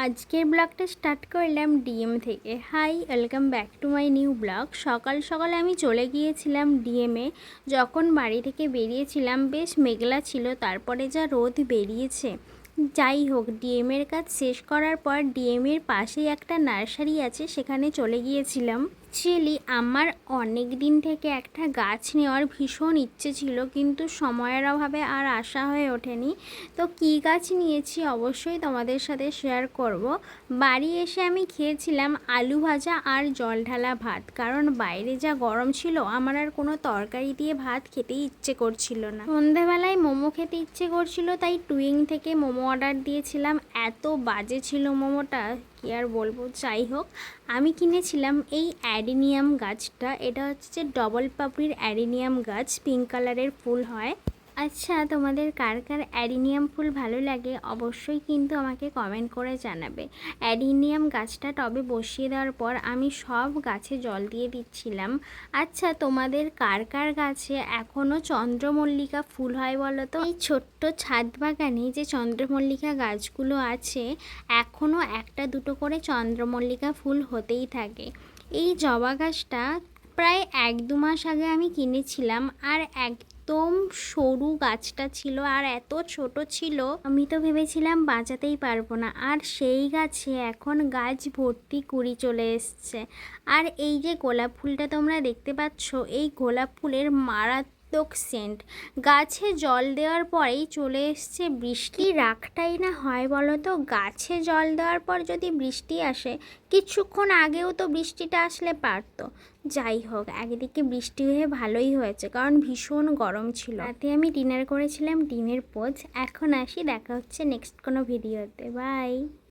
আজকের ব্লগটা স্টার্ট করলাম ডিএম থেকে। Hi, welcome back to my new blog. সকাল সকালে আমি চলে গিয়েছিলাম ডিএমে। যখন বাড়ি থেকে বেরিয়েছিলাম বেশ মেঘলা ছিল, তারপরে যা রোদ বেরিয়েছে। যাই হোক, ডিএমের কাজ শেষ করার পর ডিএমের পাশেই একটা নার্সারি আছে, সেখানে চলে গিয়েছিলাম। অ্যাকচুয়ালি আমার অনেক দিন থেকে একটা গাছ নেওয়ার ভীষণ ইচ্ছে ছিল, কিন্তু সময়ের অভাবে আর আসা হয়ে ওঠেনি। তো কী গাছ নিয়েছি অবশ্যই তোমাদের সাথে শেয়ার করব। বাড়ি এসে আমি খেয়েছিলাম আলু ভাজা আর জল ঢালা ভাত, কারণ বাইরে যা গরম ছিল আমার আর কোনো তরকারি দিয়ে ভাত খেতেই ইচ্ছে করছিল না। সন্ধেবেলায় মোমো খেতে ইচ্ছে করছিল, তাই টুইং থেকে মোমো অর্ডার দিয়েছিলাম। এত বাজে ছিল মোমোটা, কি আর বলবো। যাই হোক, আমি কিনেছিলাম এই অ্যাডিনিয়াম গাছটা। এটা হচ্ছে ডবল পাপড়ির অ্যাডিনিয়াম গাছ, পিঙ্ক কালারের ফুল হয়। আচ্ছা, তোমাদের কার কার অ্যাডিনিয়াম ফুল ভালো লাগে অবশ্যই কিন্তু আমাকে কমেন্ট করে জানাবে। অ্যাডিনিয়াম গাছটা টবে বসিয়ে দেওয়ার পর আমি সব গাছে জল দিয়ে দিচ্ছিলাম। আচ্ছা, তোমাদের কার কার গাছে এখনও চন্দ্রমল্লিকা ফুল হয় বলো তো? এই ছোট্ট ছাদ বাগানে যে চন্দ্রমল্লিকা গাছগুলো আছে, এখনও একটা দুটো করে চন্দ্রমল্লিকা ফুল হতেই থাকে। এই জবা গাছটা প্রায় 1-2 মাস আগে আমি কিনেছিলাম, আর একদম সরু গাছটা ছিল আর এত ছোট ছিল, আমি তো ভেবেছিলাম বাঁচাতেই পারবো না। আর সেই গাছে এখন গাছ ভর্তি কুড়ি চলে এসছে। আর এই যে গোলাপ ফুলটা তোমরা দেখতে পাচ্ছ, এই গোলাপ ফুলের মারাত্মক সেন্ট। গাছে জল দেওয়ার পরেই চলে এসছে বৃষ্টি। রাগটাই না হয় বলো তো, গাছে জল দেওয়ার পর যদি বৃষ্টি আসে, কিছুক্ষণ আগেও তো বৃষ্টিটা আসলে পারতো। যাই হোক, একদিকে বৃষ্টি হয়ে ভালোই হয়েছে, কারণ ভীষণ গরম ছিল। রাতে আমি ডিনার করেছিলাম ডিমের পোচ। এখন আসি, দেখা হচ্ছে নেক্সট কোনো ভিডিওতে। বাই।